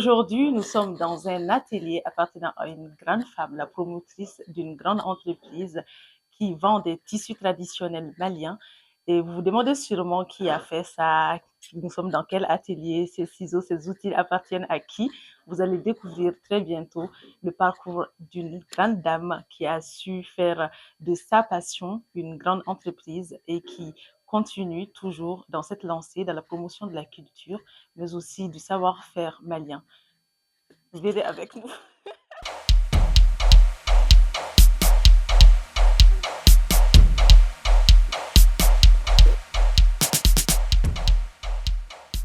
Aujourd'hui, nous sommes dans un atelier appartenant à une grande femme, la promotrice d'une grande entreprise qui vend des tissus traditionnels maliens. Et vous vous demandez sûrement qui a fait ça, nous sommes dans quel atelier, ces ciseaux, ces outils appartiennent à qui. Vous allez découvrir très bientôt le parcours d'une grande dame qui a su faire de sa passion une grande entreprise et qui continue toujours dans cette lancée, dans la promotion de la culture, mais aussi du savoir-faire malien. Venez avec nous.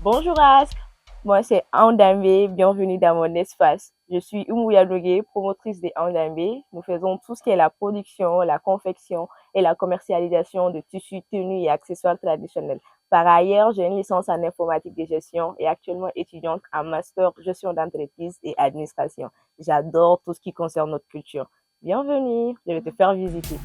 Bonjour Ask, moi c'est Andambe, bienvenue dans mon espace. Je suis Oumouya Dogué, promotrice des Andambe. Nous faisons tout ce qui est la production, la confection et la commercialisation de tissus, tenues et accessoires traditionnels. Par ailleurs, j'ai une licence en informatique de gestion et actuellement étudiante en master gestion d'entreprise et administration. J'adore tout ce qui concerne notre culture. Bienvenue, je vais te faire visiter.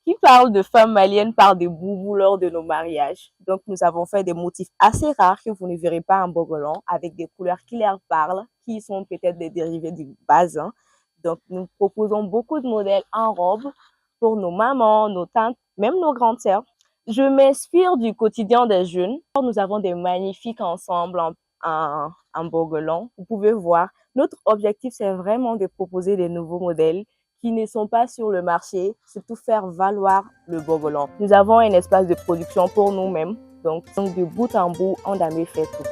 Qui parle de femmes maliennes parle des boubous lors de nos mariages. Donc, nous avons fait des motifs assez rares que vous ne verrez pas en Bogolan, avec des couleurs qui leur parlent, qui sont peut-être des dérivés du basin. Donc, nous proposons beaucoup de modèles en robe pour nos mamans, nos tantes, même nos grandes sœurs. Je m'inspire du quotidien des jeunes. Nous avons des magnifiques ensembles en Bogolan. Vous pouvez voir, notre objectif, c'est vraiment de proposer des nouveaux modèles qui ne sont pas sur le marché, surtout faire valoir le Bogolan. Nous avons un espace de production pour nous-mêmes, donc de bout en bout, Andambe fait tout.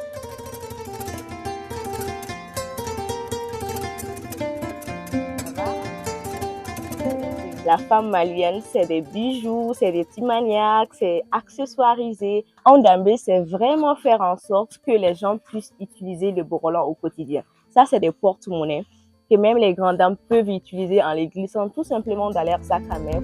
La femme malienne, c'est des bijoux, c'est des petits maniaques, c'est accessoirisé. Andambe, c'est vraiment faire en sorte que les gens puissent utiliser le Bogolan au quotidien. Ça, c'est des porte-monnaies que même les grandes dames peuvent utiliser en les glissant tout simplement dans leur sac à main.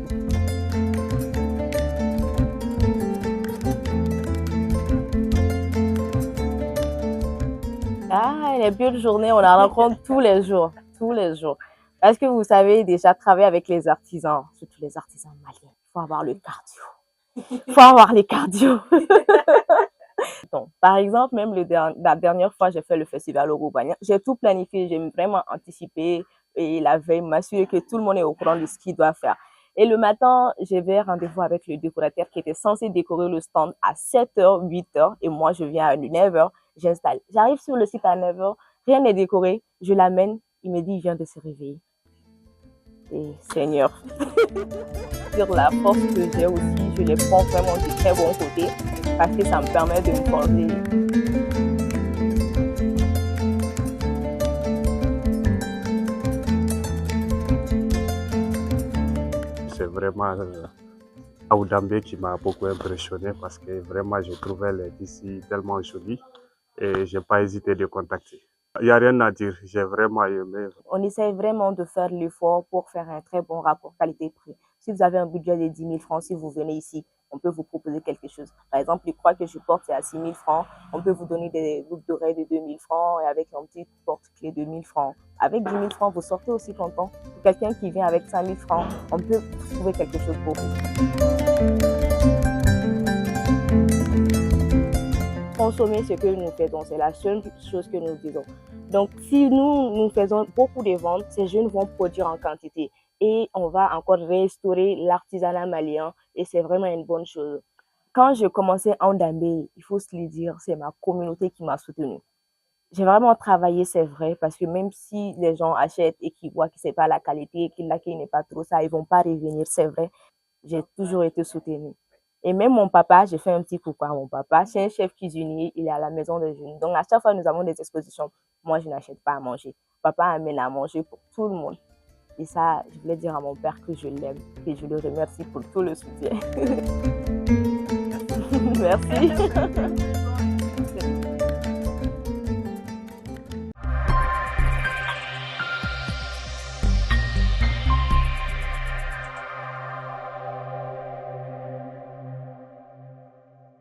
Ah, les belles journées, on en rencontre tous les jours, tous les jours. Parce que vous savez, déjà, travailler avec les artisans, surtout les artisans maliens, il faut avoir le cardio. Il faut avoir les cardio. Donc, par exemple, même la dernière fois, j'ai fait le festival au Roubania. J'ai tout planifié, j'ai vraiment anticipé et la veille, m'assurer que tout le monde est au courant de ce qu'il doit faire. Et le matin, j'avais rendez-vous avec le décorateur qui était censé décorer le stand à 7h, 8h et moi, je viens à 9h, j'installe. J'arrive sur le site à 9h, rien n'est décoré, je l'amène, il me dit, il vient de se réveiller. Et Seigneur, sur la force que j'ai aussi, je les prends vraiment du très bon côté parce que ça me permet de me forger. C'est vraiment Andambe qui m'a beaucoup impressionné parce que vraiment je trouvais les tissus tellement jolis et j'ai pas hésité de contacter. Il n'y a rien à dire, j'ai vraiment aimé. On essaye vraiment de faire l'effort pour faire un très bon rapport qualité-prix. Si vous avez un budget de 10 000 francs, si vous venez ici, on peut vous proposer quelque chose. Par exemple, les croix que je porte, c'est à 6 000 francs. On peut vous donner des boucles d'oreilles de 2 000 francs et avec un petit porte-clés de 1 000 francs. Avec 10 000 francs, vous sortez aussi content. Pour quelqu'un qui vient avec 5 000 francs, on peut trouver quelque chose pour vous. Consommer ce que nous faisons, c'est la seule chose que nous disons. Donc, si nous faisons beaucoup de ventes, ces jeunes vont produire en quantité et on va encore restaurer l'artisanat malien et c'est vraiment une bonne chose. Quand j'ai commencé Andambe, il faut se le dire, c'est ma communauté qui m'a soutenue. J'ai vraiment travaillé, c'est vrai, parce que même si les gens achètent et qu'ils voient que c'est pas la qualité, qu'il n'est pas trop ça, ils vont pas revenir, c'est vrai. J'ai toujours été soutenue. Et même mon papa, j'ai fait un petit coucou à mon papa. C'est un chef cuisinier, il est à la maison des jeunes. Donc, à chaque fois, nous avons des expositions. Moi, je n'achète pas à manger. Papa amène à manger pour tout le monde. Et ça, je voulais dire à mon père que je l'aime et je le remercie pour tout le soutien. Merci.